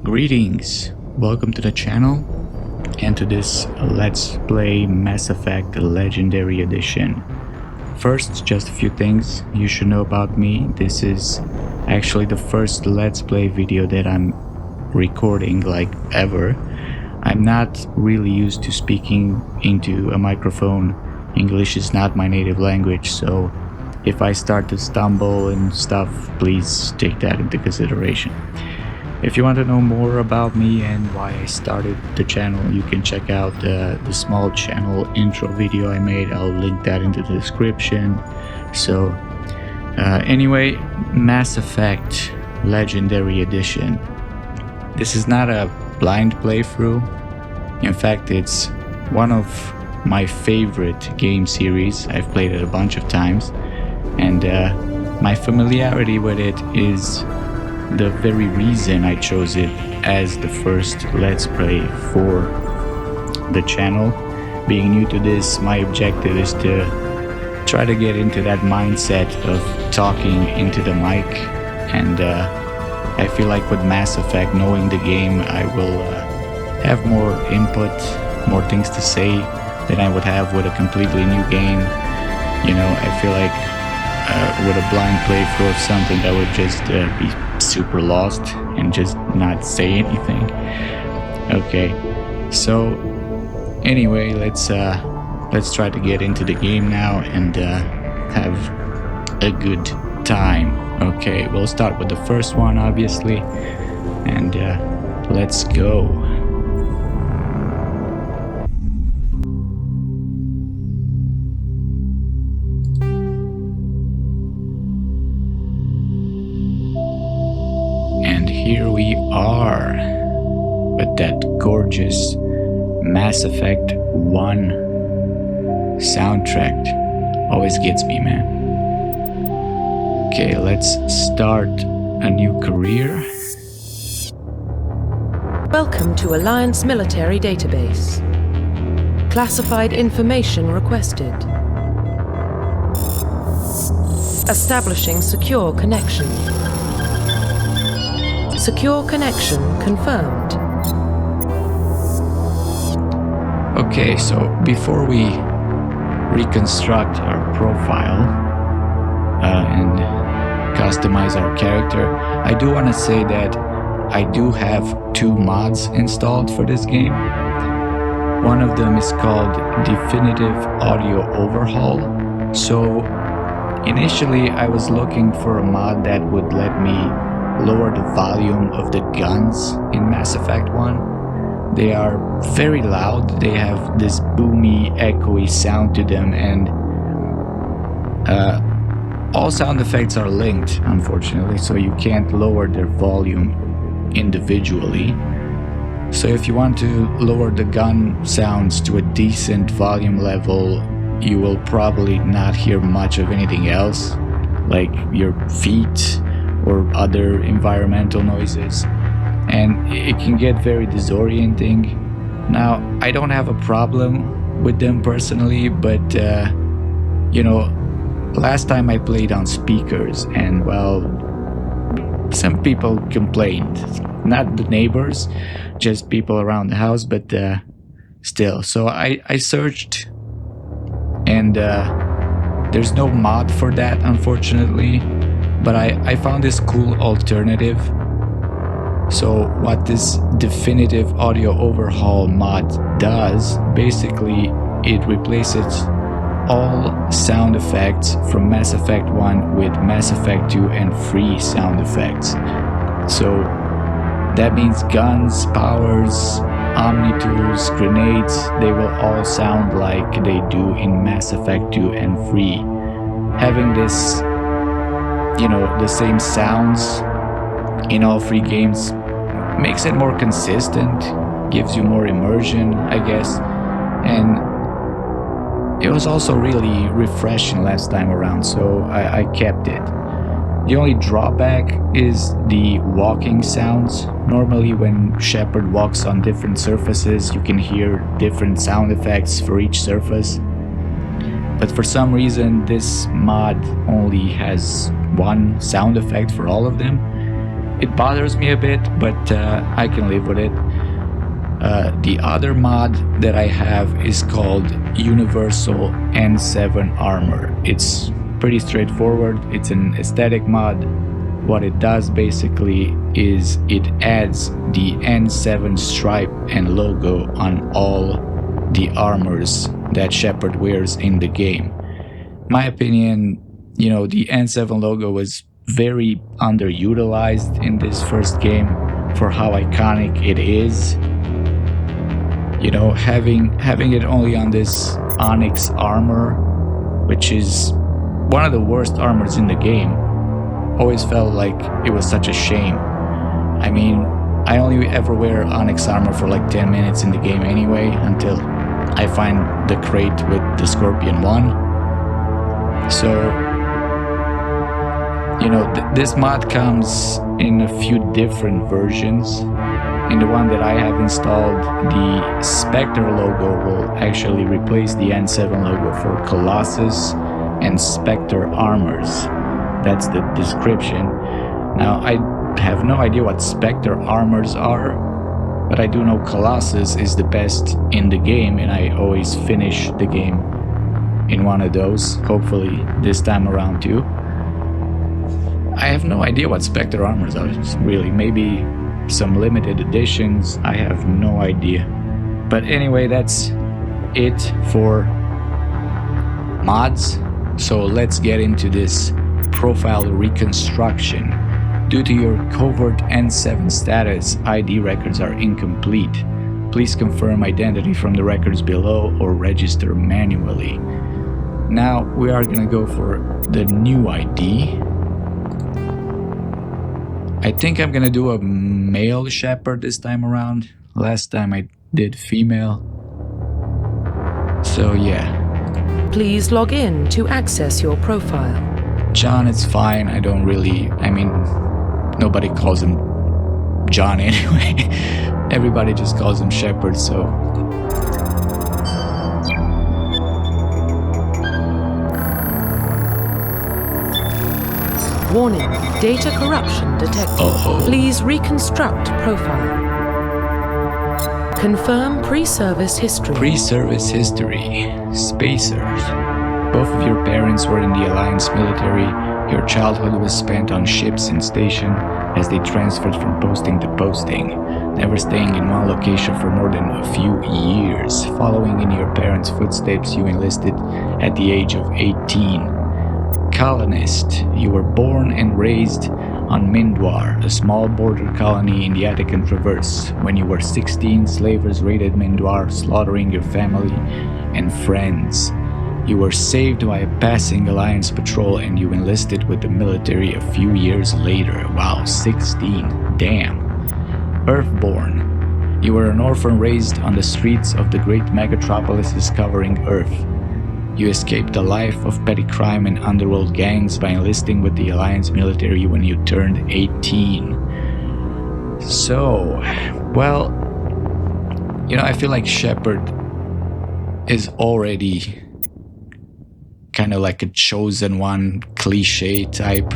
Greetings, welcome to the channel and to this Let's Play Mass Effect Legendary Edition. First, just a few things you should know about me. This is actually the first Let's Play video that I'm recording like ever. I'm not really used to speaking into a microphone. English is not my native language, so if I start to stumble and stuff, please take that into consideration. If you want to know more about me and why I started the channel, you can check out the small channel intro video I made. I'll link that into the description. So anyway, Mass Effect Legendary Edition. This is not a blind playthrough. In fact, it's one of my favorite game series. I've played it a bunch of times, and my familiarity with it is the very reason I chose it as the first Let's Play for the channel. Being new to this, my objective is to try to get into that mindset of talking into the mic, and I feel like with Mass Effect, knowing the game, I will have more input, more things to say than I would have with a completely new game. You know, I feel like with a blind playthrough of something, I would just be super lost and just not say anything. Okay, so anyway, let's try to get into the game now and have a good time. Okay, we'll start with the first one, obviously, and let's go. Here we are with that gorgeous Mass Effect 1 soundtrack. Always gets me, man. Okay, let's start a new career. Welcome to Alliance Military Database. Classified information requested. Establishing secure connection. Secure connection confirmed. Okay, so before we reconstruct our profile and customize our character, I do want to say that I do have 2 mods installed for this game. One of them is called Definitive Audio Overhaul. So initially I was looking for a mod that would let me lower the volume of the guns in Mass Effect 1. They are very loud, they have this boomy, echoey sound to them, and all sound effects are linked, unfortunately, so you can't lower their volume individually. So if you want to lower the gun sounds to a decent volume level, you will probably not hear much of anything else, like your feet or other environmental noises, and it can get very disorienting. Now, I don't have a problem with them personally, but you know, last time I played on speakers, and well, some people complained. Not the neighbors, just people around the house, but still. So I searched, and there's no mod for that, unfortunately. But I found this cool alternative. So what this Definitive Audio Overhaul mod does, basically it replaces all sound effects from Mass Effect 1 with Mass Effect 2 and 3 sound effects. So that means guns, powers, omni-tools, grenades, they will all sound like they do in Mass Effect 2 and 3. Having this, you know, the same sounds in all 3 games makes it more consistent, gives you more immersion, I guess, and it was also really refreshing last time around, so I kept it. The only drawback is the walking sounds. Normally when Shepard walks on different surfaces, you can hear different sound effects for each surface. But for some reason, this mod only has one sound effect for all of them. it bothers me a bit, but I can live with it. The other mod that I have is called Universal N7 Armor. It's pretty straightforward. It's an aesthetic mod. What it does basically is it adds the N7 stripe and logo on all the armors that Shepard wears in the game. My opinion, you know, the N7 logo was very underutilized in this first game for how iconic it is. You know, having it only on this Onyx armor, which is one of the worst armors in the game, always felt like it was such a shame. I mean, I only ever wear Onyx armor for like 10 minutes in the game anyway, until I find the crate with the Scorpion 1. So, you know, this mod comes in a few different versions. In the one that I have installed, the Spectre logo will actually replace the N7 logo for Colossus and Spectre armors. That's the description. Now, I have no idea what Spectre armors are, but I do know Colossus is the best in the game, and I always finish the game in one of those, hopefully this time around too. I have no idea what Spectre armors are, really. Maybe some limited editions, I have no idea. But anyway, that's it for mods. So let's get into this profile reconstruction. Due to your covert N7 status, ID records are incomplete. Please confirm identity from the records below or register manually. Now we are gonna go for the new ID. I think I'm gonna do a male Shepard this time around. Last time I did female. So yeah. Please log in to access your profile. John, it's fine. I mean, nobody calls him John anyway. Everybody just calls him Shepard, so. Warning, data corruption detected. Please reconstruct profile. Confirm pre-service history. Pre-service history. Spacers. Both of your parents were in the Alliance military. Your childhood was spent on ships in station as they transferred from posting to posting, never staying in one location for more than a few years. Following in your parents' footsteps, you enlisted at the age of 18. Colonist. You were born and raised on Mindwar, a small border colony in the Attican Traverse. When you were 16, slavers raided Mindwar, slaughtering your family and friends. You were saved by a passing Alliance patrol and you enlisted with the military a few years later. Wow, 16. Damn. Earthborn. You were an orphan raised on the streets of the great megatropolises covering Earth. You escaped a life of petty crime and underworld gangs by enlisting with the Alliance military when you turned 18. So, well, you know, I feel like Shepard is already kind of like a chosen one cliche type.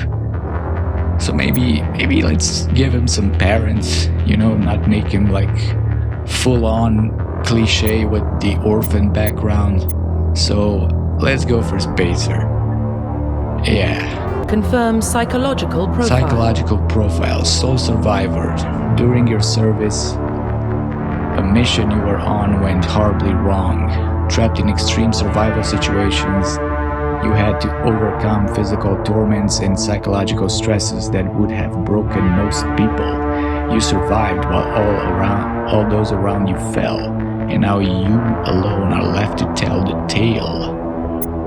So maybe let's give him some parents, you know, not make him like full on cliche with the orphan background. So let's go for Spacer. Yeah. Confirm psychological profile. Psychological profile. Sole survivor. During your service, a mission you were on went horribly wrong. Trapped in extreme survival situations, you had to overcome physical torments and psychological stresses that would have broken most people. You survived while all those around you fell, and now you alone are left to tell the tale.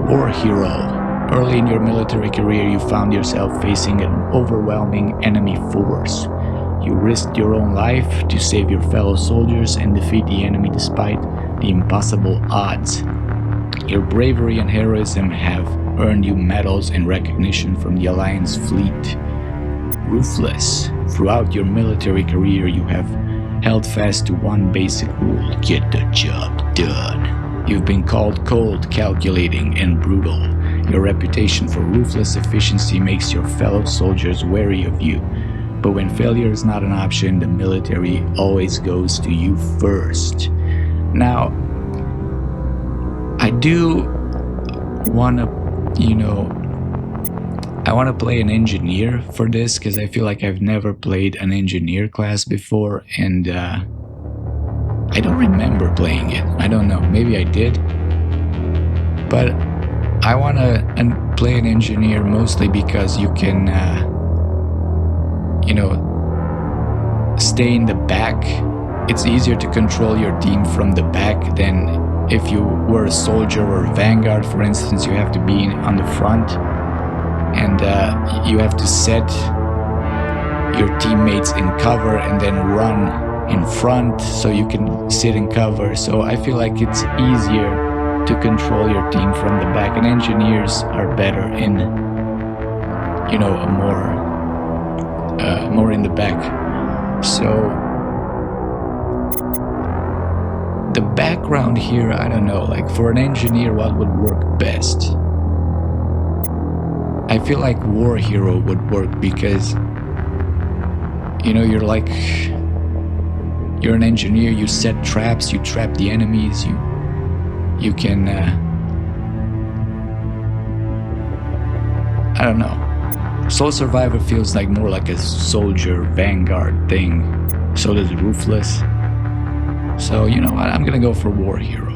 War hero. Early in your military career, you found yourself facing an overwhelming enemy force. You risked your own life to save your fellow soldiers and defeat the enemy despite the impossible odds. Your bravery and heroism have earned you medals and recognition from the Alliance fleet. Ruthless. Throughout your military career, you have held fast to one basic rule: get the job done. You've been called cold, calculating, and brutal. Your reputation for ruthless efficiency makes your fellow soldiers wary of you. But when failure is not an option, the military always goes to you first. Now, I do want to, I want to play an engineer for this because I feel like I've never played an engineer class before, and I don't remember playing it. I don't know, maybe I did. But I want to play an engineer mostly because you can, stay in the back. It's easier to control your team from the back than if you were a soldier or a vanguard, for instance. You have to be on the front, and you have to set your teammates in cover and then run in front so you can sit in cover. So I feel like it's easier to control your team from the back, and engineers are better in, more in the back. So the background here, I don't know, like for an engineer, what would work best? I feel like war hero would work because, you're an engineer, you set traps, you trap the enemies, you can, I don't know. Soul Survivor feels like more like a soldier vanguard thing. So does Ruthless. So, I'm gonna go for war hero.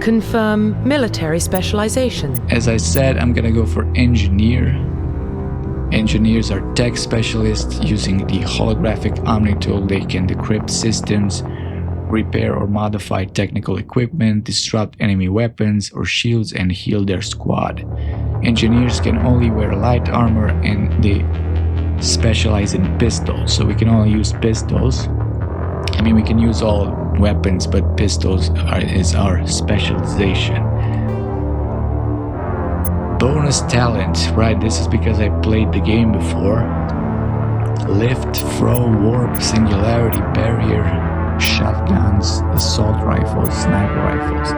Confirm military specialization. As I said, I'm gonna go for engineer. Engineers are tech specialists. Using the holographic Omni tool, they can decrypt systems, repair or modify technical equipment, disrupt enemy weapons or shields, and heal their squad. Engineers can only wear light armor, and they specialize in pistols, so we can only use pistols. I mean, we can use all weapons, but pistols is our specialization. Bonus talent, right? This is because I played the game before. Lift, throw, warp, singularity, barrier, shotguns, assault rifles, sniper rifles.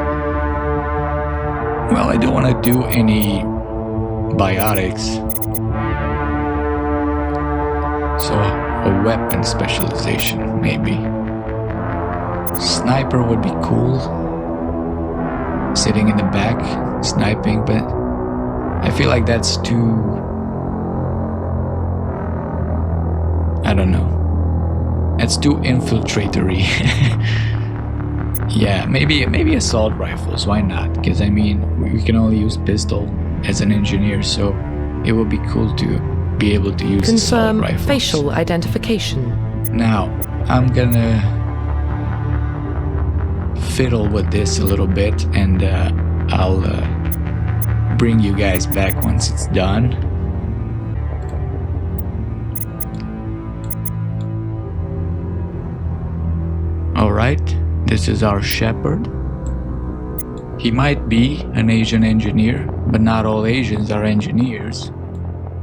Well, I don't want to do any biotics, so a weapon specialization maybe. Sniper would be cool, sitting in the back sniping, but I feel like that's too, I don't know, that's too infiltratory. Yeah, maybe assault rifles, why not? Because I mean, we can only use pistol as an engineer, so it would be cool to be able to use assault rifles. Confirm facial identification. Now, I'm gonna fiddle with this a little bit, and I'll bring you guys back once it's done. Alright, this is our Shepard. He might be an Asian engineer, but not all Asians are engineers.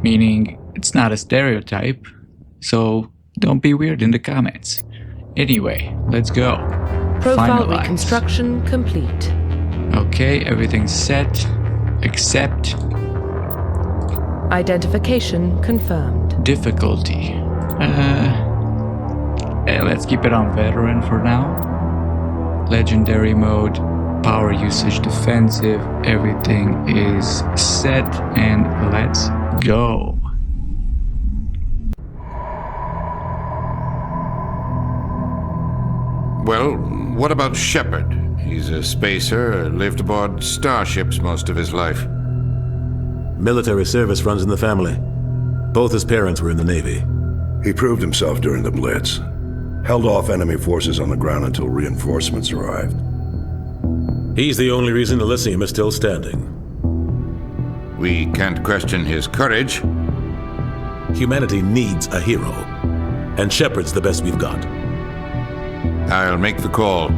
Meaning, it's not a stereotype, so don't be weird in the comments. Anyway, let's go. Profile Finalize. reconstruction complete. Okay, everything's set, except Identification confirmed. difficulty. Let's keep it on veteran for now. Legendary mode, power usage defensive, everything is set, and let's go. Well, what about Shepard? He's a spacer, lived aboard starships most of his life. Military service runs in the family. Both his parents were in the Navy. He proved himself during the Blitz. Held off enemy forces on the ground until reinforcements arrived. He's the only reason Elysium is still standing. We can't question his courage. Humanity needs a hero, and Shepard's the best we've got. I'll make the call.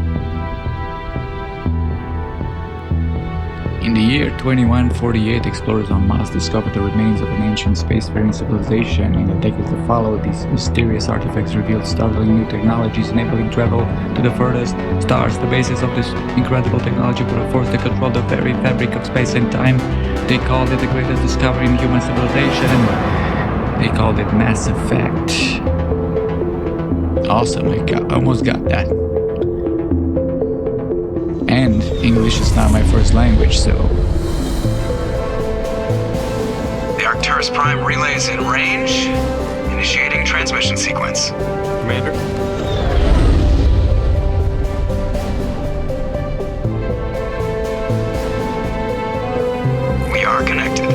In the year 2148, explorers on Mars discovered the remains of an ancient spacefaring civilization. In the decades that followed, these mysterious artifacts revealed startling new technologies enabling travel to the furthest stars. The basis of this incredible technology was a force that controlled the very fabric of space and time. They called it the greatest discovery in human civilization. They called it Mass Effect. Awesome, almost got that. And English is not my first language, so... The Arcturus Prime relay is in range. Initiating transmission sequence. Commander? We are connected.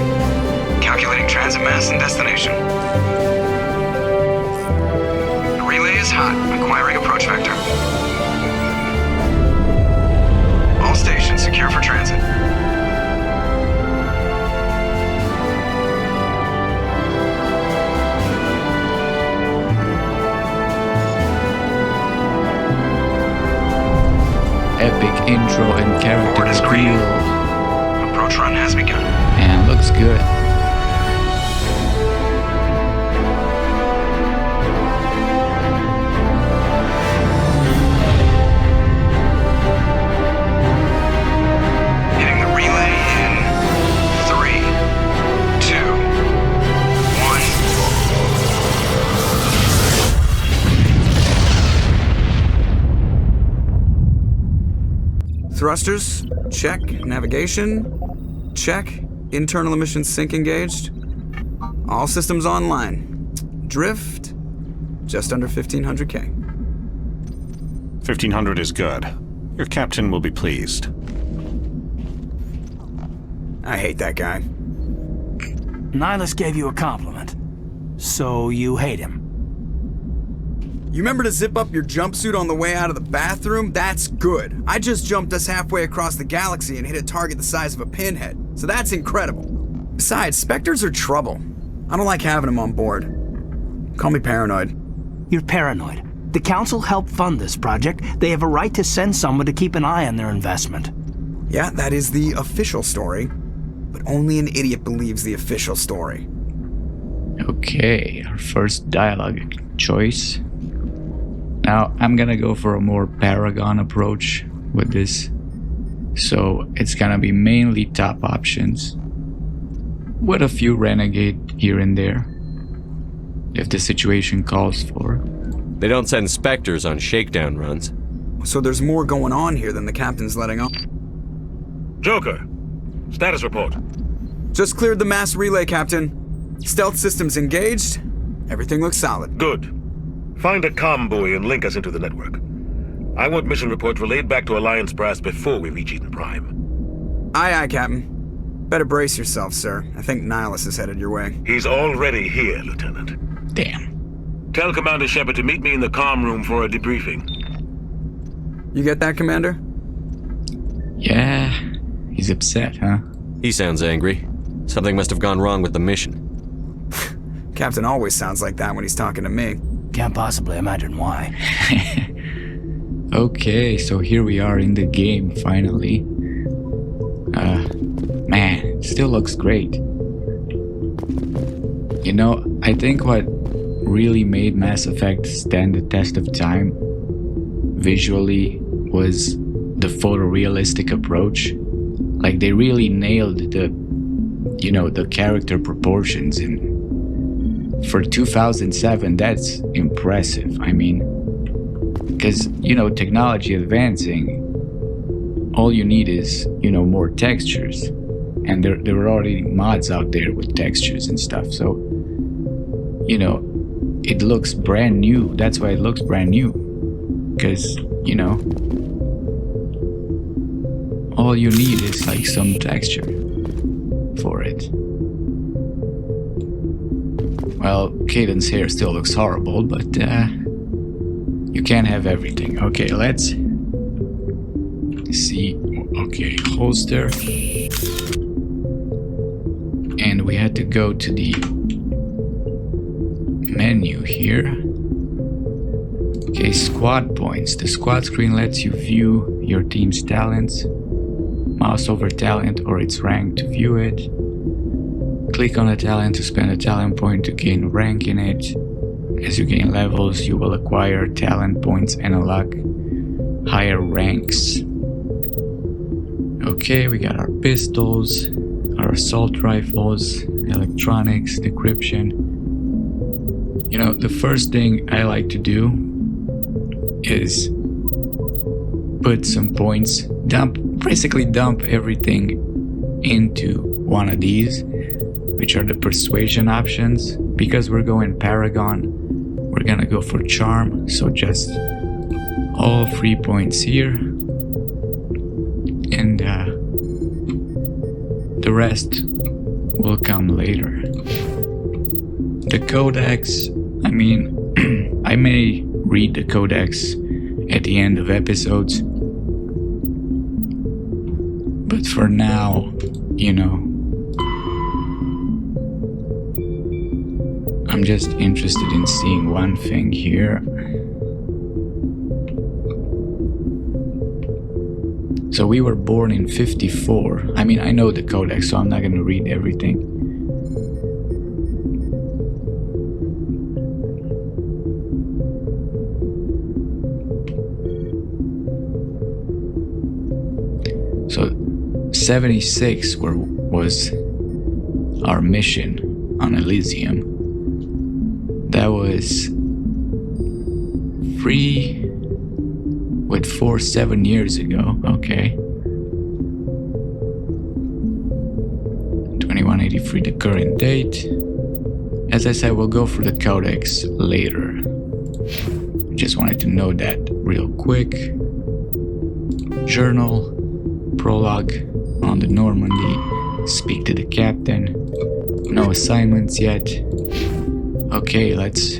Calculating transit mass and destination. The relay is hot, acquiring approach vector. All stations secure for transit. Epic intro and character Board is green. reveal. Approach run has begun. And looks good. Hitting the relay in 3, 2, 1. Thrusters, check. Navigation, check. Internal emissions sync engaged. All systems online. Drift, just under 1500K. 1500 is good. Your captain will be pleased. I hate that guy. Nihilus gave you a compliment. So you hate him. You remember to zip up your jumpsuit on the way out of the bathroom? That's good. I just jumped us halfway across the galaxy and hit a target the size of a pinhead, so that's incredible. Besides, Spectres are trouble. I don't like having them on board. Call me paranoid. You're paranoid. The Council helped fund this project. They have a right to send someone to keep an eye on their investment. Yeah, that is the official story, but only an idiot believes the official story. Okay, our first dialogue choice. Now, I'm gonna go for a more Paragon approach with this. So, it's gonna be mainly top options, with a few Renegade here and there, if the situation calls for. They don't send Spectres on shakedown runs. So there's more going on here than the captain's letting on. Joker, status report. Just cleared the mass relay, Captain. Stealth systems engaged. Everything looks solid. Good. Find a comm buoy and link us into the network. I want mission reports relayed back to Alliance Brass before we reach Eden Prime. Aye, aye, Captain. Better brace yourself, sir. I think Nihilus is headed your way. He's already here, Lieutenant. Damn. Tell Commander Shepard to meet me in the comm room for a debriefing. You get that, Commander? Yeah, he's upset, huh? He sounds angry. Something must have gone wrong with the mission. Captain always sounds like that when he's talking to me. Can't possibly imagine why. Okay, so here we are in the game, finally. Man, it still looks great. You know, I think what really made Mass Effect stand the test of time visually was the photorealistic approach. Like, they really nailed the character proportions, and for 2007, that's impressive. I mean, because, technology advancing, all you need is, more textures. And there were already mods out there with textures and stuff. So, it looks brand new. That's why it looks brand new. Because, all you need is like some texture for it. Well, Caden's hair still looks horrible, but you can't have everything. Okay, let's see. Okay, holster. And we had to go to the menu here. Okay, squad points. The squad screen lets you view your team's talents. Mouse over talent or its rank to view it. Click on a talent to spend a talent point to gain rank in it. As you gain levels, you will acquire talent points and unlock higher ranks. Okay, we got our pistols, our assault rifles, electronics, decryption. The first thing I like to do is put some points, basically dump everything into one of these, which are the persuasion options. Because we're going Paragon, we're gonna go for charm, so just all 3 points here, and the rest will come later. The codex, I mean, I may read the codex at the end of episodes, but for now, you know, I'm just interested in seeing one thing here. So we were born in 54. I mean, I know the codex, so I'm not gonna read everything. So 76 was our mission on Elysium. That was 7 years ago. Okay. 2183, the current date. As I said, we'll go for the codex later. Just wanted to know that real quick. Journal, prologue on the Normandy, speak to the captain. No assignments yet. Okay, let's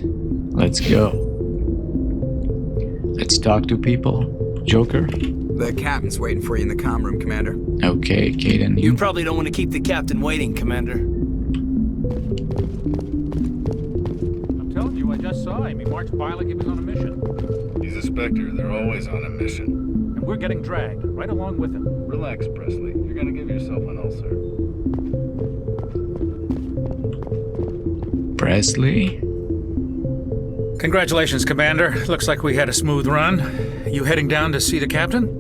go. Let's talk to people. Joker? The captain's waiting for you in the comm room, Commander. Okay, Caden, You probably don't want to keep the captain waiting, Commander. I'm telling you, I just saw him. He marched by like he was on a mission. He's a Spectre. They're always on a mission. And we're getting dragged, right along with him. Relax, Presley. You're gonna give yourself an ulcer. Presley? Congratulations, Commander. Looks like we had a smooth run. You heading down to see the captain?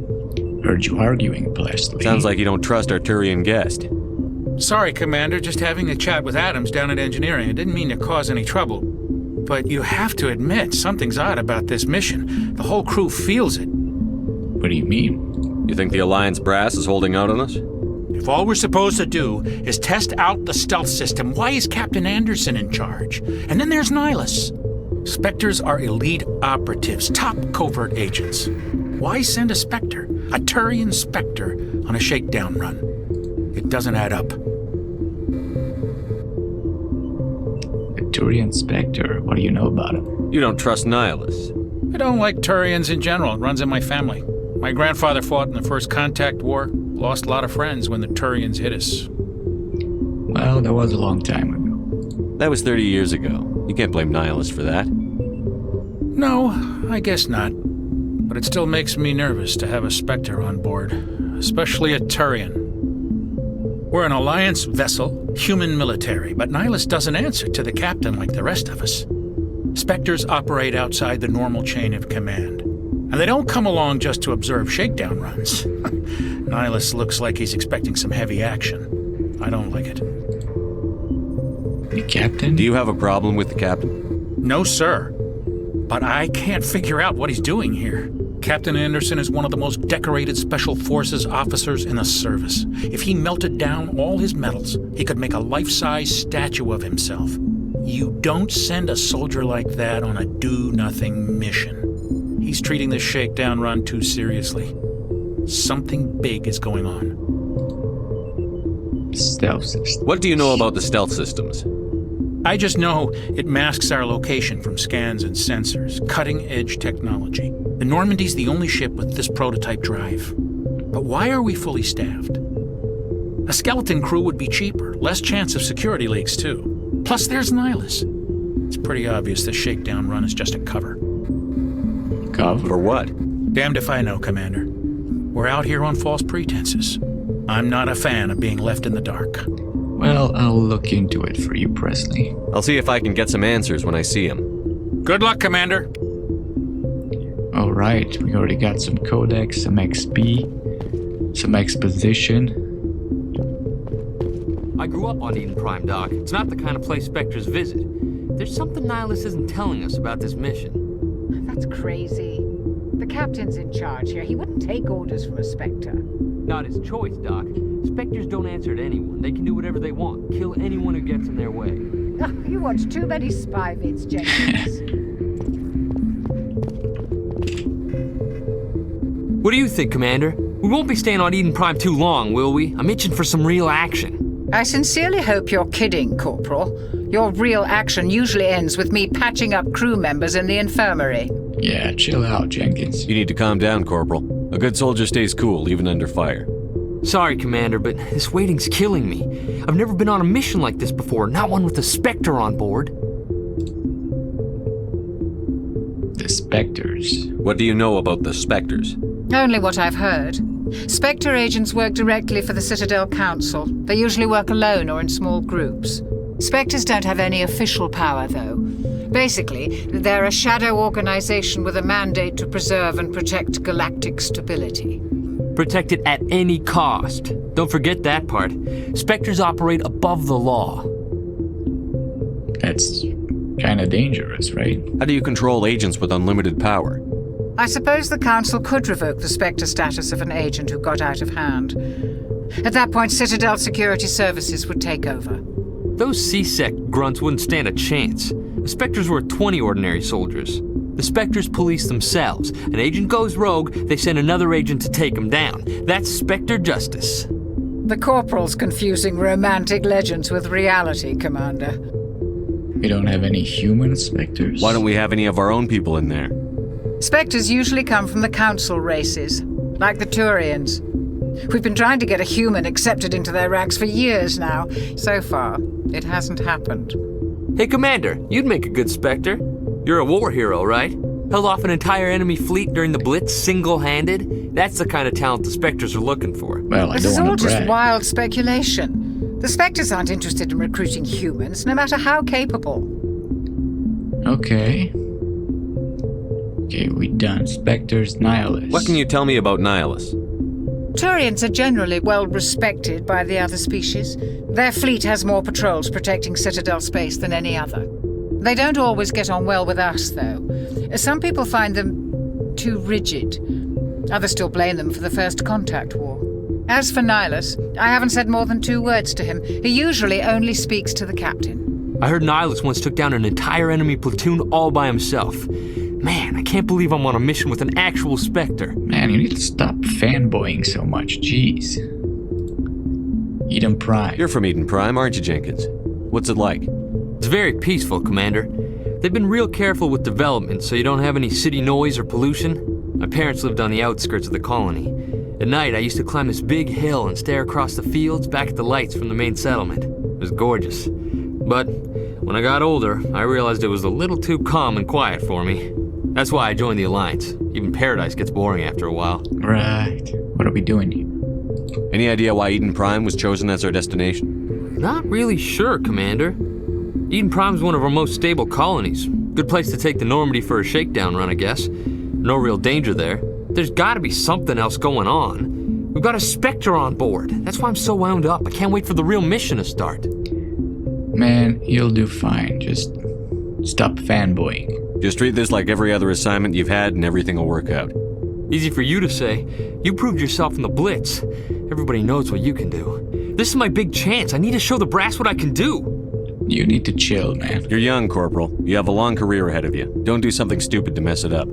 Heard you arguing, Presley. Sounds like you don't trust our Turian guest. Sorry, Commander. Just having a chat with Adams down at engineering. I didn't mean to cause any trouble. But you have to admit, something's odd about this mission. The whole crew feels it. What do you mean? You think the Alliance brass is holding out on us? If all we're supposed to do is test out the stealth system, why is Captain Anderson in charge? And then there's Nihilus. Spectres are elite operatives, top covert agents. Why send a Spectre, a Turian Spectre, on a shakedown run? It doesn't add up. A Turian Spectre? What do you know about him? You don't trust Nihilus. I don't like Turians in general. It runs in my family. My grandfather fought in the First Contact War, lost a lot of friends when the Turians hit us. Well, that was a long time ago. That was 30 years ago. You can't blame Nihilus for that. No, I guess not. But it still makes me nervous to have a Spectre on board, especially a Turian. We're an Alliance vessel, human military, but Nihilus doesn't answer to the captain like the rest of us. Spectres operate outside the normal chain of command. And they don't come along just to observe shakedown runs. Nihilus looks like he's expecting some heavy action. I don't like it. The captain? Do you have a problem with the captain? No, sir. But I can't figure out what he's doing here. Captain Anderson is one of the most decorated Special Forces officers in the service. If he melted down all his medals, he could make a life-size statue of himself. You don't send a soldier like that on a do-nothing mission. He's treating this shakedown run too seriously. Something big is going on. Stealth system. What do you know about the stealth systems? I just know it masks our location from scans and sensors. Cutting-edge technology. The Normandy's the only ship with this prototype drive. But why are we fully staffed? A skeleton crew would be cheaper, less chance of security leaks too. Plus there's Nihilus. It's pretty obvious the shakedown run is just a cover. Cover? For what? Damned if I know, Commander. We're out here on false pretenses. I'm not a fan of being left in the dark. Well, I'll look into it for you, Presley. I'll see if I can get some answers when I see him. Good luck, Commander. Alright, we already got some codex, some XP, some exposition. I grew up on Eden Prime, Doc. It's not the kind of place Spectres visit. There's something Nihilus isn't telling us about this mission. That's crazy. The captain's in charge here. He wouldn't take orders from a Spectre. Not his choice, Doc. Spectres don't answer to anyone. They can do whatever they want. Kill anyone who gets in their way. Oh, you watch too many spy vids, Jenkins. What do you think, Commander? We won't be staying on Eden Prime too long, will we? I'm itching for some real action. I sincerely hope you're kidding, Corporal. Your real action usually ends with me patching up crew members in the infirmary. Yeah, chill out, Jenkins. You need to calm down, Corporal. A good soldier stays cool, even under fire. Sorry, Commander, but this waiting's killing me. I've never been on a mission like this before, not one with a Spectre on board. The Spectres. What do you know about the Spectres? Only what I've heard. Spectre agents work directly for the Citadel Council. They usually work alone or in small groups. Spectres don't have any official power, though. Basically, they're a shadow organization with a mandate to preserve and protect galactic stability. Protect it at any cost. Don't forget that part. Spectres operate above the law. That's kinda dangerous, right? How do you control agents with unlimited power? I suppose the Council could revoke the Spectre status of an agent who got out of hand. At that point, Citadel Security Services would take over. Those C-Sec grunts wouldn't stand a chance. The Spectres were 20 ordinary soldiers. The Spectres police themselves. An agent goes rogue, they send another agent to take him down. That's Spectre justice. The Corporal's confusing romantic legends with reality, Commander. We don't have any human Spectres. Why don't we have any of our own people in there? Spectres usually come from the Council races, like the Turians. We've been trying to get a human accepted into their ranks for years now. So far, it hasn't happened. Hey, Commander, you'd make a good Spectre. You're a war hero, right? Held off an entire enemy fleet during the Blitz single-handed? That's the kind of talent the Spectres are looking for. Well, I This don't is all want to just brag. wild speculation. The Spectres aren't interested in recruiting humans, no matter how capable. Okay. Okay, we done. Spectres, Nihilus. What can you tell me about Nihilus? Turians are generally well respected by the other species. Their fleet has more patrols protecting Citadel space than any other. They don't always get on well with us, though. Some people find them too rigid. Others still blame them for the First Contact War. As for Nihilus, I haven't said more than 2 words to him. He usually only speaks to the captain. I heard Nihilus once took down an entire enemy platoon all by himself. Man, I can't believe I'm on a mission with an actual Spectre. Man, you need to stop fanboying so much. Jeez. Eden Prime. You're from Eden Prime, aren't you, Jenkins? What's it like? It's very peaceful, Commander. They've been real careful with development, so you don't have any city noise or pollution. My parents lived on the outskirts of the colony. At night, I used to climb this big hill and stare across the fields back at the lights from the main settlement. It was gorgeous. But when I got older, I realized it was a little too calm and quiet for me. That's why I joined the Alliance. Even Paradise gets boring after a while. Right. What are we doing here? Any idea why Eden Prime was chosen as our destination? Not really sure, Commander. Eden Prime's one of our most stable colonies. Good place to take the Normandy for a shakedown run, I guess. No real danger there. There's gotta be something else going on. We've got a Spectre on board. That's why I'm so wound up. I can't wait for the real mission to start. Man, you'll do fine. Just stop fanboying. Just treat this like every other assignment you've had and everything will work out. Easy for you to say. You proved yourself in the Blitz. Everybody knows what you can do. This is my big chance. I need to show the brass what I can do. You need to chill, man. You're young, Corporal. You have a long career ahead of you. Don't do something stupid to mess it up.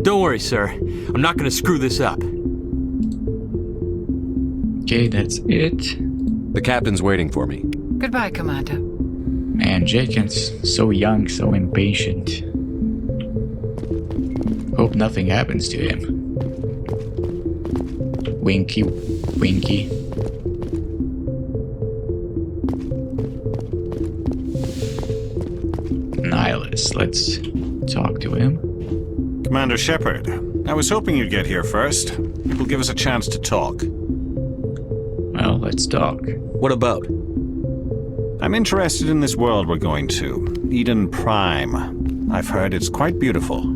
Don't worry, sir. I'm not gonna screw this up. Okay, that's it. The captain's waiting for me. Goodbye, Commander. Man, Jenkins, so young, so impatient. Hope nothing happens to him. Winky, winky. Nihilus, let's talk to him. Commander Shepard, I was hoping you'd get here first. It will give us a chance to talk. Well, let's talk. What about? I'm interested in this world we're going to, Eden Prime. I've heard it's quite beautiful.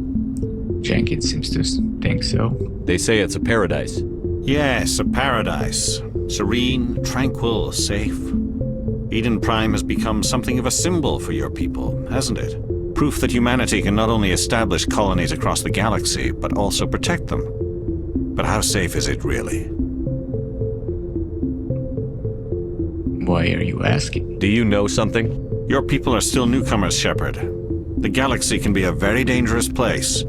Jenkins seems to think so. They say it's a paradise. Yes, a paradise. Serene, tranquil, safe. Eden Prime has become something of a symbol for your people, hasn't it? Proof that humanity can not only establish colonies across the galaxy, but also protect them. But how safe is it really? Why are you asking? Do you know something? Your people are still newcomers, Shepard. The galaxy can be a very dangerous place.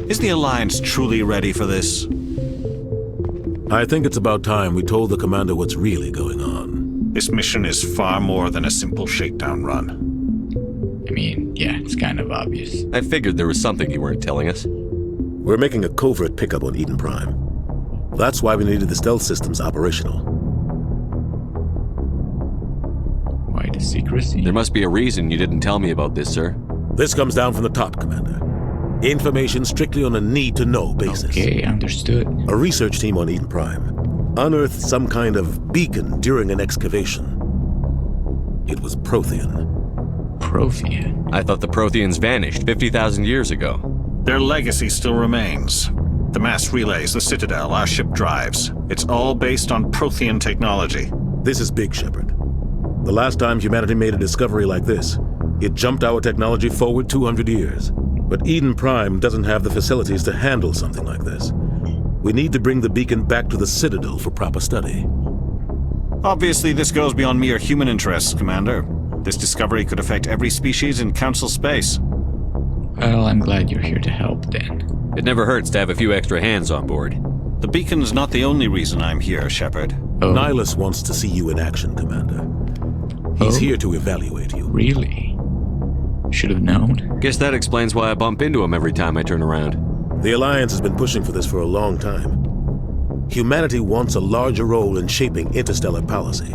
Is the Alliance truly ready for this? I think it's about time we told the Commander what's really going on. This mission is far more than a simple shakedown run. I mean, yeah, it's kind of obvious. I figured there was something you weren't telling us. We're making a covert pickup on Eden Prime. That's why we needed the stealth systems operational. Why the secrecy? There must be a reason you didn't tell me about this, sir. This comes down from the top, Commander. Information strictly on a need-to-know basis. Okay, understood. A research team on Eden Prime unearthed some kind of beacon during an excavation. It was Prothean. Prothean? I thought the Protheans vanished 50,000 years ago. Their legacy still remains. The mass relays, the Citadel, our ship drives. It's all based on Prothean technology. This is big, Shepard. The last time humanity made a discovery like this, it jumped our technology forward 200 years. But Eden Prime doesn't have the facilities to handle something like this. We need to bring the beacon back to the Citadel for proper study. Obviously, this goes beyond mere human interests, Commander. This discovery could affect every species in Council space. Well, I'm glad you're here to help, then. It never hurts to have a few extra hands on board. The beacon's not the only reason I'm here, Shepard. Oh. Nihilus wants to see you in action, Commander. He's here to evaluate you. Really? Should have known. Guess that explains why I bump into him every time I turn around. The Alliance has been pushing for this for a long time. Humanity wants a larger role in shaping interstellar policy.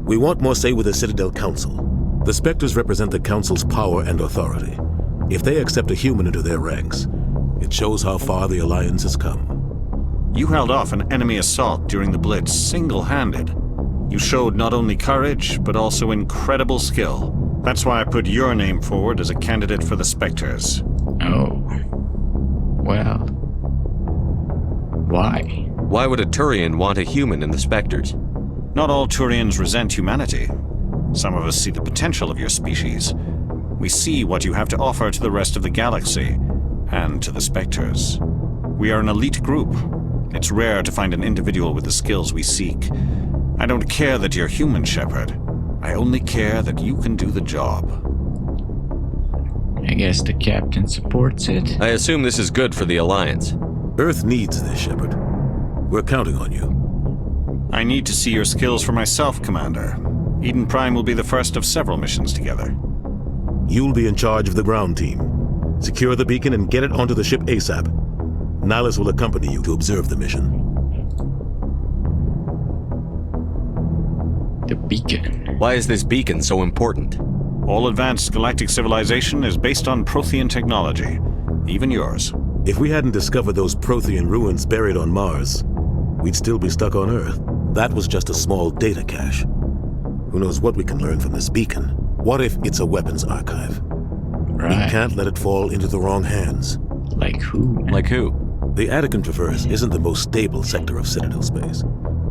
We want more say with the Citadel Council. The Spectres represent the Council's power and authority. If they accept a human into their ranks, it shows how far the Alliance has come. You held off an enemy assault during the Blitz single-handed. You showed not only courage, but also incredible skill. That's why I put your name forward as a candidate for the Spectres. Oh. Well. Why? Why would a Turian want a human in the Spectres? Not all Turians resent humanity. Some of us see the potential of your species. We see what you have to offer to the rest of the galaxy, and to the Spectres. We are an elite group. It's rare to find an individual with the skills we seek. I don't care that you're human, Shepard. I only care that you can do the job. I guess the captain supports it. I assume this is good for the Alliance. Earth needs this, Shepard. We're counting on you. I need to see your skills for myself, Commander. Eden Prime will be the first of several missions together. You'll be in charge of the ground team. Secure the beacon and get it onto the ship ASAP. Nihilus will accompany you to observe the mission. The beacon. Why is this beacon so important? All advanced galactic civilization is based on Prothean technology. Even yours. If we hadn't discovered those Prothean ruins buried on Mars, we'd still be stuck on Earth. That was just a small data cache. Who knows what we can learn from this beacon? What if it's a weapons archive? Right. We can't let it fall into the wrong hands. Like who? Like who? The Attican Traverse isn't the most stable sector of Citadel space.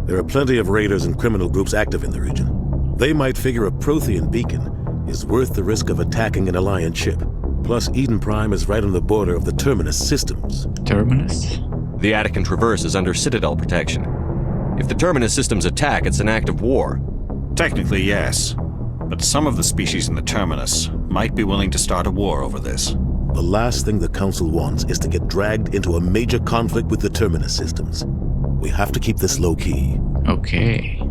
There are plenty of raiders and criminal groups active in the region. They might figure a Prothean beacon is worth the risk of attacking an Alliance ship. Plus, Eden Prime is right on the border of the Terminus systems. Terminus? The Attican Traverse is under Citadel protection. If the Terminus systems attack, it's an act of war. Technically, yes. But some of the species in the Terminus might be willing to start a war over this. The last thing the Council wants is to get dragged into a major conflict with the Terminus systems. We have to keep this low-key. Okay.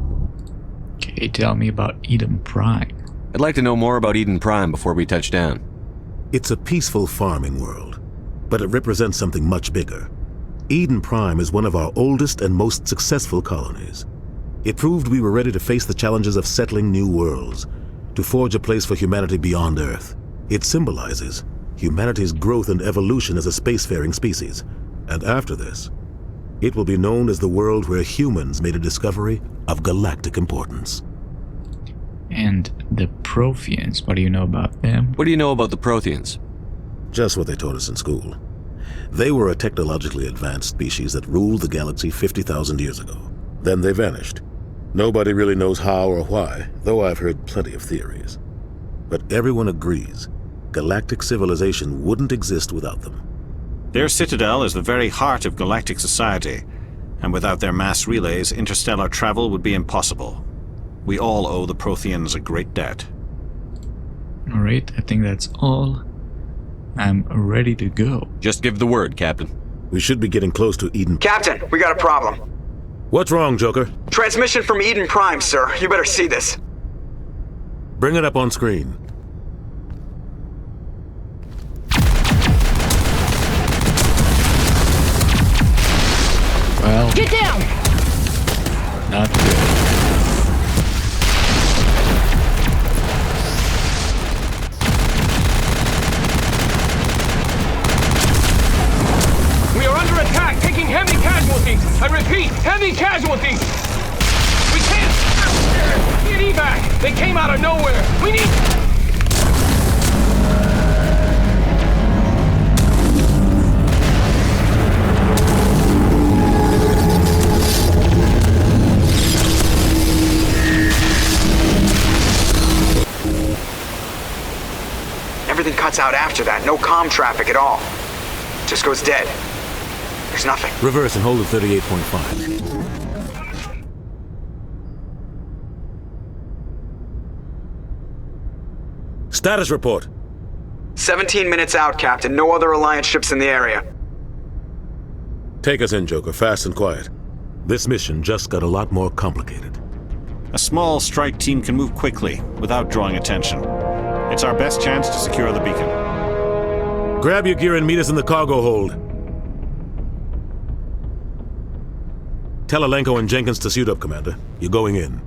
Okay, tell me about Eden Prime. I'd like to know more about Eden Prime before we touch down. It's a peaceful farming world, but it represents something much bigger. Eden Prime is one of our oldest and most successful colonies. It proved we were ready to face the challenges of settling new worlds, to forge a place for humanity beyond Earth. It symbolizes humanity's growth and evolution as a spacefaring species. And after this, it will be known as the world where humans made a discovery of galactic importance. And the Protheans, what do you know about them? What do you know about the Protheans? Just what they taught us in school. They were a technologically advanced species that ruled the galaxy 50,000 years ago. Then they vanished. Nobody really knows how or why, though I've heard plenty of theories. But everyone agrees galactic civilization wouldn't exist without them. Their citadel is the very heart of galactic society, and without their mass relays, interstellar travel would be impossible. We all owe the Protheans a great debt. Alright, I think that's all. I'm ready to go. Just give the word, Captain. We should be getting close to Eden. Captain, we got a problem. What's wrong, Joker? Transmission from Eden Prime, sir. You better see this. Bring it up on screen. Well, Get down! not good. We are under attack, taking heavy casualties. I repeat, heavy casualties. We can't get evac. They came out of nowhere. We need. Everything cuts out after that. No comm traffic at all. Just goes dead. There's nothing. Reverse and hold at 38.5. Status report. 17 minutes out, Captain. No other Alliance ships in the area. Take us in, Joker, fast and quiet. This mission just got a lot more complicated. A small strike team can move quickly, without drawing attention. It's our best chance to secure the beacon. Grab your gear and meet us in the cargo hold. Tell Alenko and Jenkins to suit up, Commander. You're going in.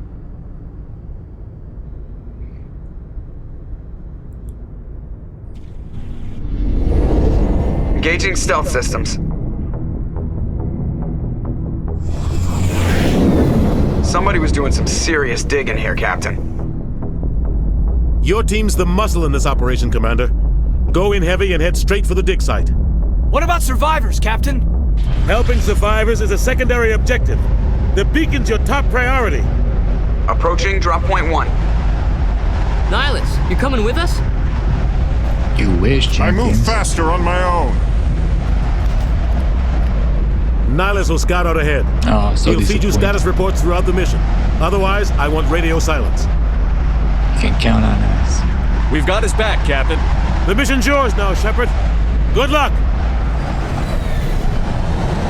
Engaging stealth systems. Somebody was doing some serious digging here, Captain. Your team's the muscle in this operation, Commander. Go in heavy and head straight for the dig site. What about survivors, Captain? Helping survivors is a secondary objective. The beacon's your top priority. Approaching drop point 1. Nihilus, you coming with us? You wish, Jenkins. I move faster on my own. Nihilus will scout out ahead. Oh, so he'll feed you status reports throughout the mission. Otherwise, I want radio silence. You can count on us. We've got his back, Captain. The mission's yours now, Shepard. Good luck.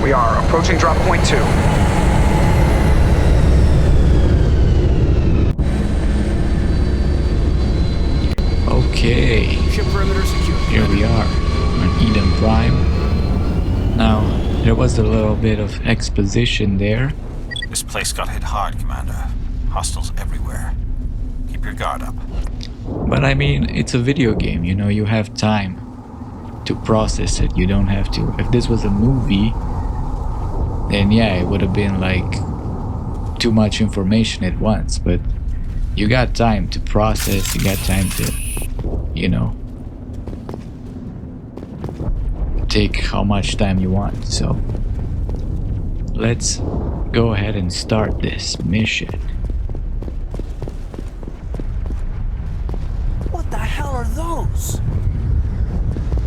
We are approaching drop point 2. Okay. Ship perimeter secure. Here we are on Eden Prime. Now, there was a little bit of exposition there. This place got hit hard, Commander. Hostiles everywhere. Keep your guard up. But I mean, it's a video game, you know, you have time to process it. You don't have to. If this was a movie, then yeah, it would have been like too much information at once. But you got time to process, you got time to, you know, take how much time you want. So let's go ahead and start this mission. What the hell are those?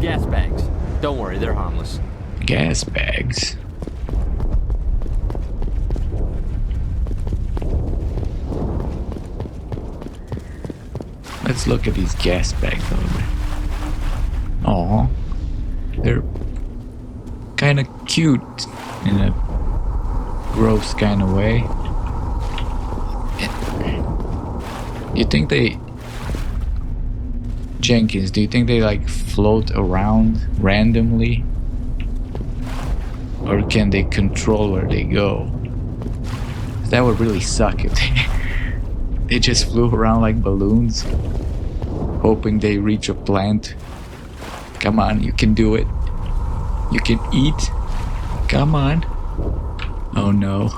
Gas bags. Don't worry, they're harmless. Gas bags. Let's look at these gas bags a little bit. Aw, they're kind of cute in a gross kind of way. You think they... Jenkins, do you think they like float around randomly? Or can they control where they go? That would really suck if they just flew around like balloons, hoping they reach a plant. Come on, you can do it. You can eat. Come on. Oh no.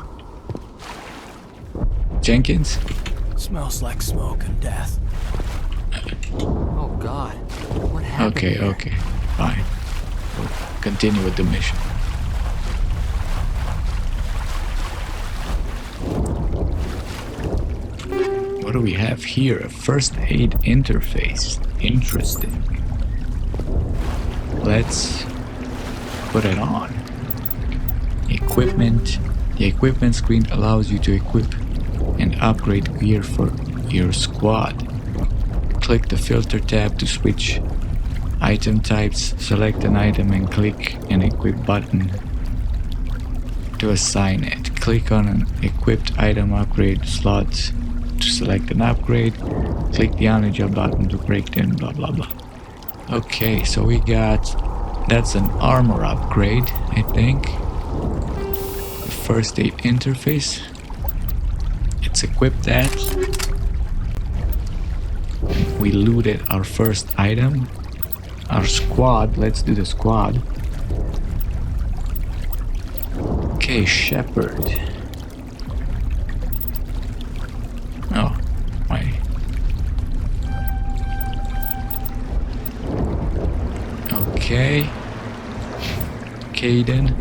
Jenkins? Smells like smoke and death. Oh God. What happened? Okay, fine. We'll continue with the mission. What do we have here? A first aid interface. Interesting. let's put it on. Equipment. The equipment screen allows you to equip and upgrade gear for your squad. Click the filter tab to switch item types, select an item and click an equip button to assign it. Click on an equipped item upgrade slot to select an upgrade. Click the on-the-job button to break them, blah blah blah. Okay, so we got, that's an armor upgrade, I think. The first aid interface. Let's equip that. We looted our first item. Our squad, let's do the squad. Okay, Shepard. Oh, my. Okay. Kaidan.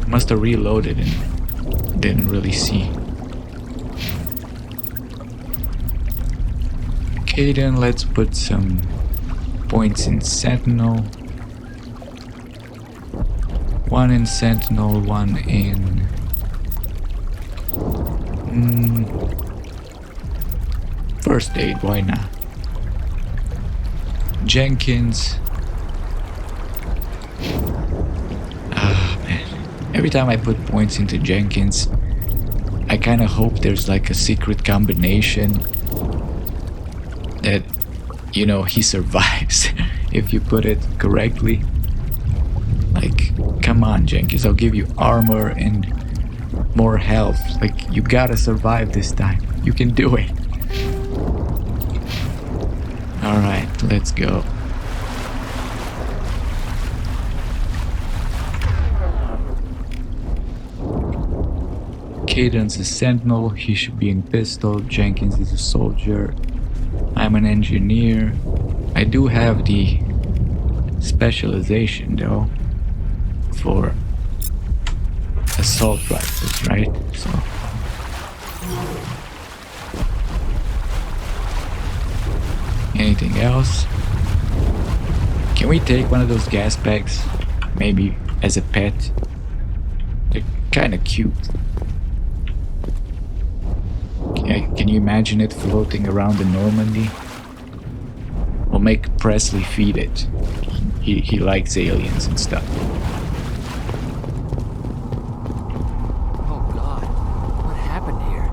Must have reloaded and didn't really see. Kaidan, let's put some points in Sentinel. 1 in Sentinel, 1 in... First aid, why not? Jenkins. Ah, man. Every time I put points into Jenkins, I kinda hope there's like a secret combination that, you know, he survives if you put it correctly. Like, come on, Jenkins, I'll give you armor and more health. Like, you gotta survive this time. You can do it. Alright, let's go. Kaidan's a sentinel, he should be in pistol. Jenkins is a soldier. I'm an engineer. I do have the specialization though for assault rifles, right? So anything else? Can we take one of those gas bags? Maybe as a pet? They're kinda cute. Can you imagine it floating around in Normandy? We'll make Presley feed it. He likes aliens and stuff. Oh God, what happened here?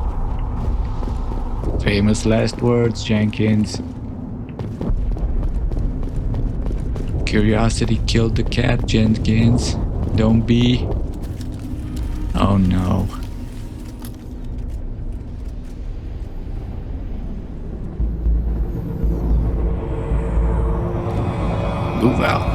Famous last words, Jenkins. Curiosity killed the cat, Jenkins. Don't be. Oh no. Move out.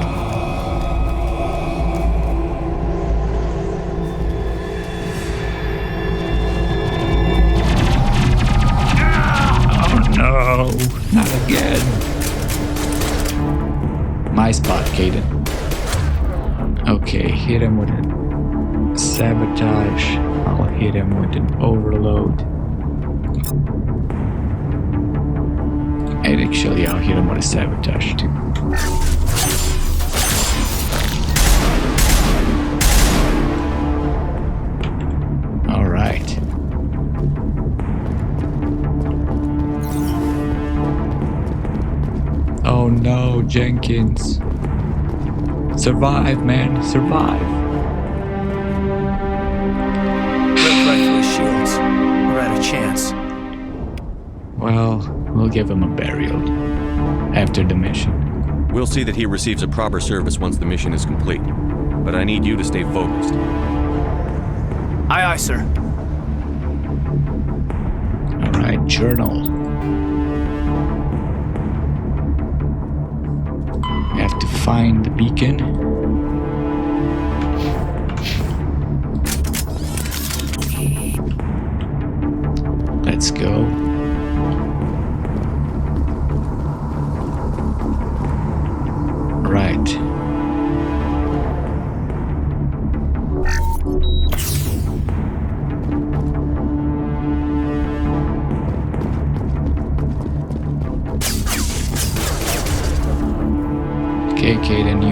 Oh no, not again. My spot, Kaidan. Okay, hit him with a sabotage. I'll hit him with an overload. And actually, I'll hit him with a sabotage too. Oh no, Jenkins. Survive, man, survive. Look right for his shields. We're out of chance. Well, we'll give him a burial after the mission. We'll see that he receives a proper service once the mission is complete. But I need you to stay focused. Aye, aye, sir. Alright, journal. We have to find the beacon. Let's go. Right.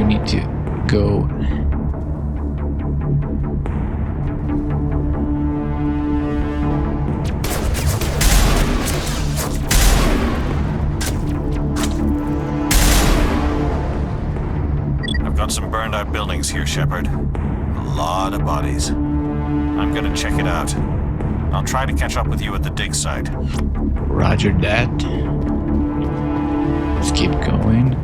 we need to go. I've got some burned out buildings here, Shepard. A lot of bodies. I'm gonna check it out. I'll try to catch up with you at the dig site. Roger that. Let's keep going.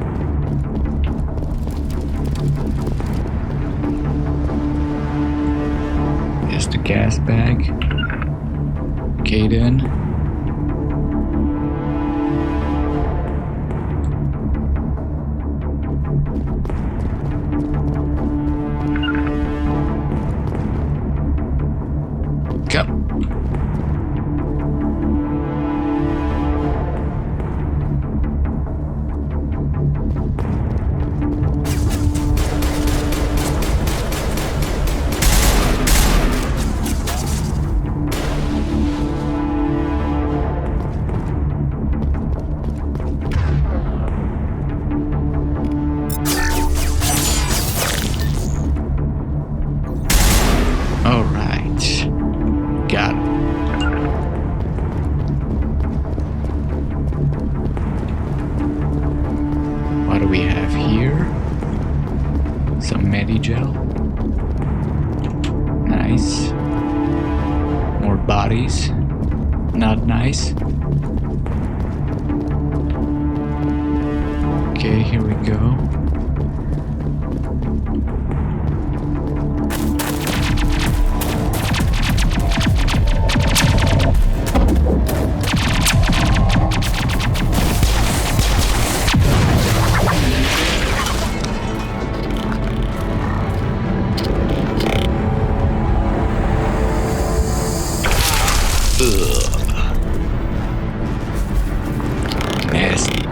There's the gas bag. Okay then. Come. All right. Got it. What do we have here? Some Medigel. Nice. More bodies. Not nice. Okay, here we go. Nasty.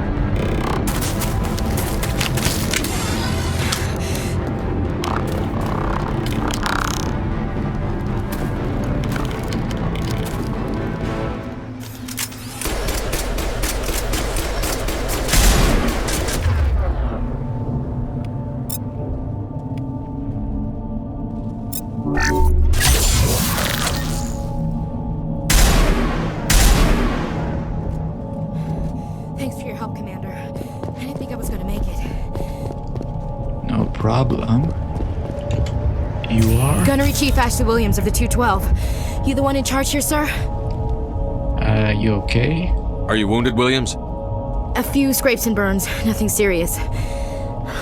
Thanks for your help, Commander. I didn't think I was gonna make it. No problem. You are? Gunnery Chief Ashley Williams of the 212. You the one in charge here, sir? You okay? Are you wounded, Williams? A few scrapes and burns, nothing serious.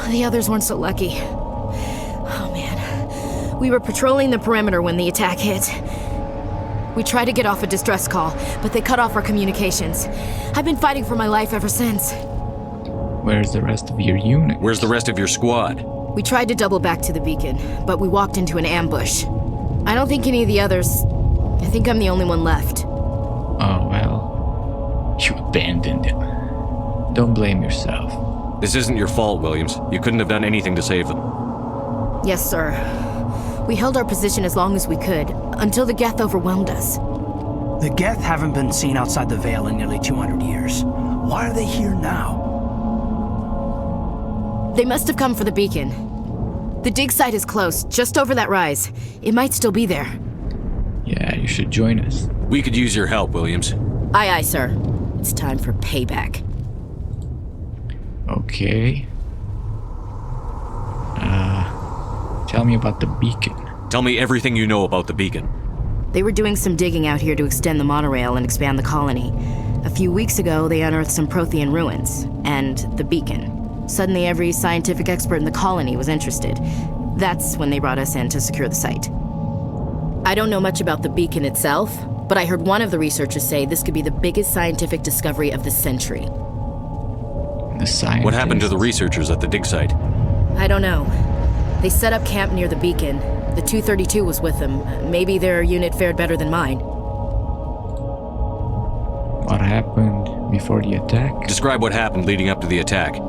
The others weren't so lucky. Oh man. We were patrolling the perimeter when the attack hit. We tried to get off a distress call, but they cut off our communications. I've been fighting for my life ever since. Where's the rest of your unit? Where's the rest of your squad? We tried to double back to the beacon, but we walked into an ambush. I don't think any of the others... I think I'm the only one left. Oh, well. You abandoned him. Don't blame yourself. This isn't your fault, Williams. You couldn't have done anything to save them. Yes, sir. We held our position as long as we could, until the Geth overwhelmed us. The Geth haven't been seen outside the Veil in nearly 200 years. Why are they here now? They must have come for the beacon. The dig site is close, just over that rise. It might still be there. Yeah, you should join us. We could use your help, Williams. Aye, aye, sir. It's time for payback. Okay. Tell me about the beacon. Tell me everything you know about the beacon. They were doing some digging out here to extend the monorail and expand the colony. A few weeks ago, they unearthed some Prothean ruins, and the beacon. Suddenly, every scientific expert in the colony was interested. That's when they brought us in to secure the site. I don't know much about the beacon itself, but I heard one of the researchers say this could be the biggest scientific discovery of the century. The scientists? What happened to the researchers at the dig site? I don't know. They set up camp near the beacon. The 232 was with them. Maybe their unit fared better than mine. What happened before the attack? Describe what happened leading up to the attack.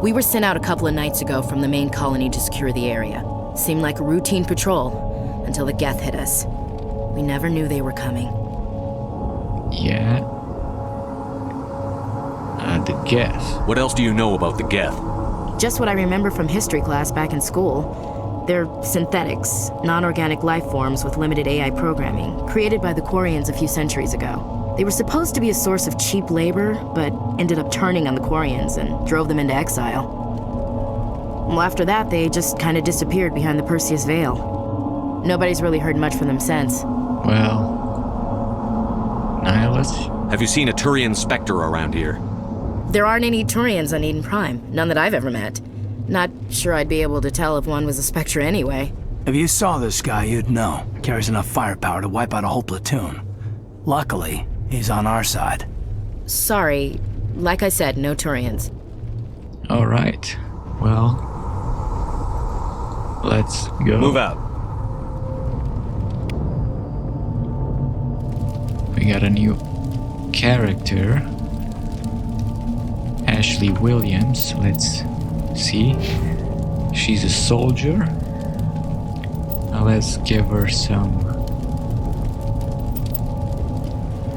We were sent out a couple of nights ago from the main colony to secure the area. Seemed like a routine patrol, until the Geth hit us. We never knew they were coming. Yeah. The Geth. What else do you know about the Geth? Just what I remember from history class back in school. They're synthetics, non-organic life forms with limited AI programming, created by the Quarians a few centuries ago. They were supposed to be a source of cheap labor, but ended up turning on the Quarians and drove them into exile. Well, after that, they just kind of disappeared behind the Perseus Veil. Nobody's really heard much from them since. Well... Nihilus? Have you seen a Turian Spectre around here? There aren't any Turians on Eden Prime. None that I've ever met. Not sure I'd be able to tell if one was a Spectre anyway. If you saw this guy, you'd know. Carries enough firepower to wipe out a whole platoon. Luckily, he's on our side. Sorry. Like I said, no Turians. Alright. Well... let's go. Move out. We got a new character. Ashley Williams. Let's see. She's a soldier. Now let's give her some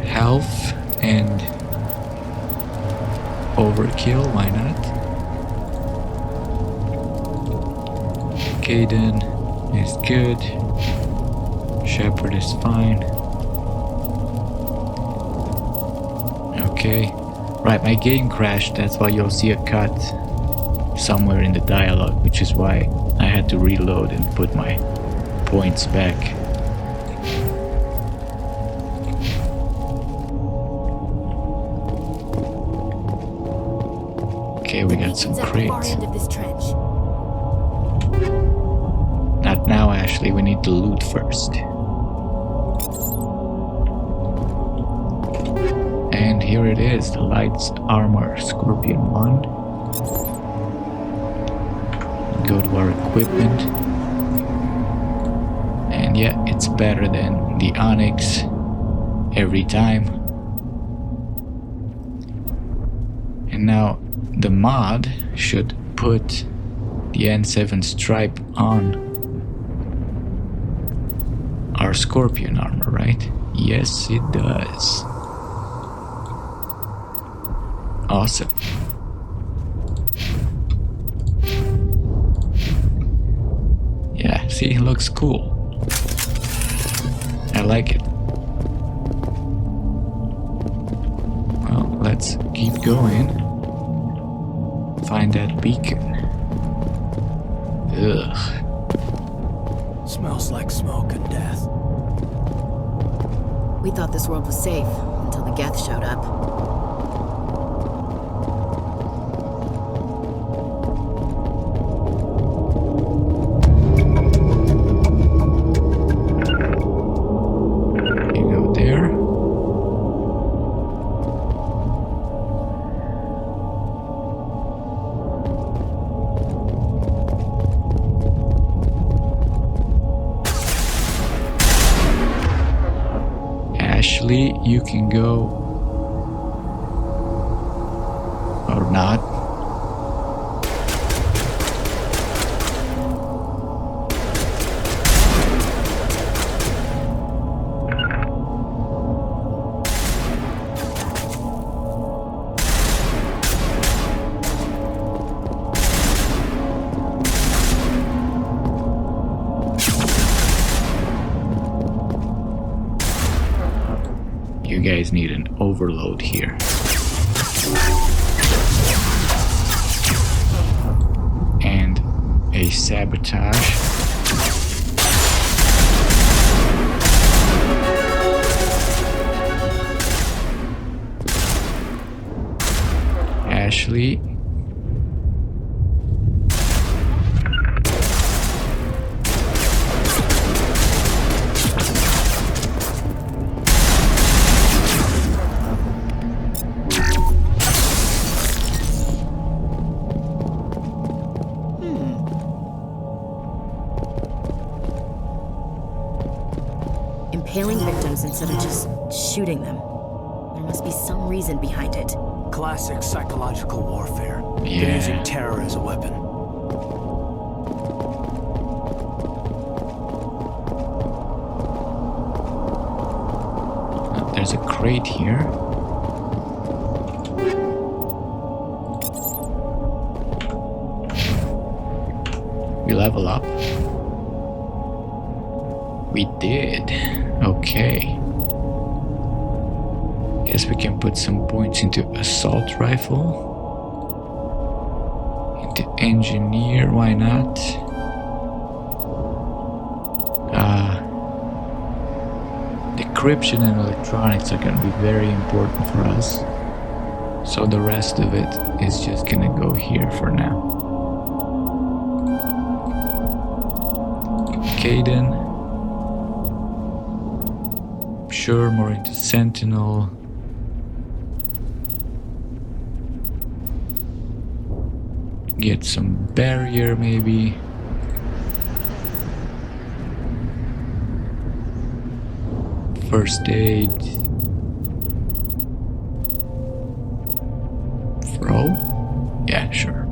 health and overkill. Why not? Kaidan is good. Shepard is fine. Okay. Right, my game crashed. That's why you'll see a cut somewhere in the dialogue, which is why I had to reload and put my points back. Okay, we got some crates. Not now, Ashley. We need to loot first. And here it is, the Light's Armor Scorpion 1. Go to our equipment. And yeah, it's better than the Onyx every time. And now the mod should put the N7 stripe on our Scorpion armor, right? Yes, it does. Awesome. Yeah, see, it looks cool. I like it. Well, let's keep going. Find that beacon. Ugh. Smells like smoke and death. We thought this world was safe until the Geth showed up. Ashley, you can go or not. You guys need an overload here. And a sabotage. Ashley. Impaling victims instead of just shooting them. There must be some reason behind it. Classic psychological warfare. Yeah. They're using terror as a weapon. There's a crate here. we level up? We did. Okay. Guess we can put some points into assault rifle. Into engineer, why not? Decryption and electronics are gonna be very important for us. So the rest of it is just gonna go here for now. Kaidan. Sure, more into Sentinel. Get some barrier maybe. First aid. Fro? Yeah, sure.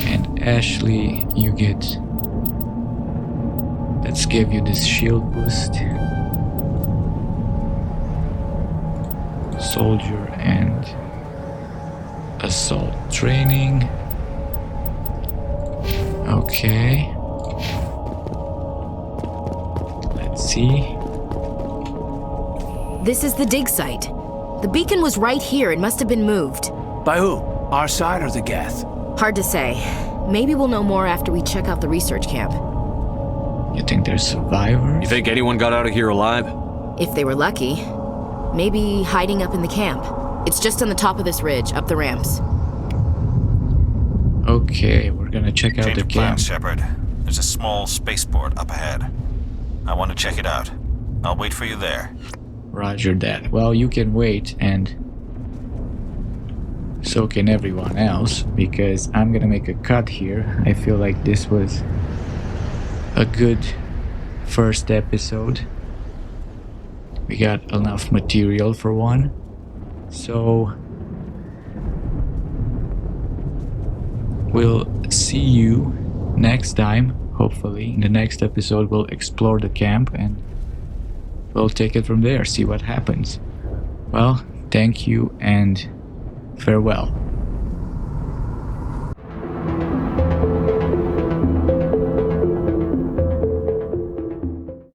And Ashley, you get... Let's give you this shield boost. Soldier and assault training. Okay. Let's see. This is the dig site. The beacon was right here. It must have been moved. By who? Our side or the Geth? Hard to say. Maybe we'll know more after we check out the research camp. You think there's survivors? You think anyone got out of here alive? If they were lucky. Maybe hiding up in the camp. It's just on the top of this ridge, up the ramps. Okay, we're gonna check out Change the of plans, camp. Shepard. There's a small spaceport up ahead. I want to check it out. I'll wait for you there. Roger that. Well, you can wait, and so can everyone else, because I'm gonna make a cut here. I feel like this was a good first episode. We got enough material for one. So we'll see you next time. Hopefully in the next episode we'll explore the camp and we'll take it from there, see what happens. Well, thank you and farewell.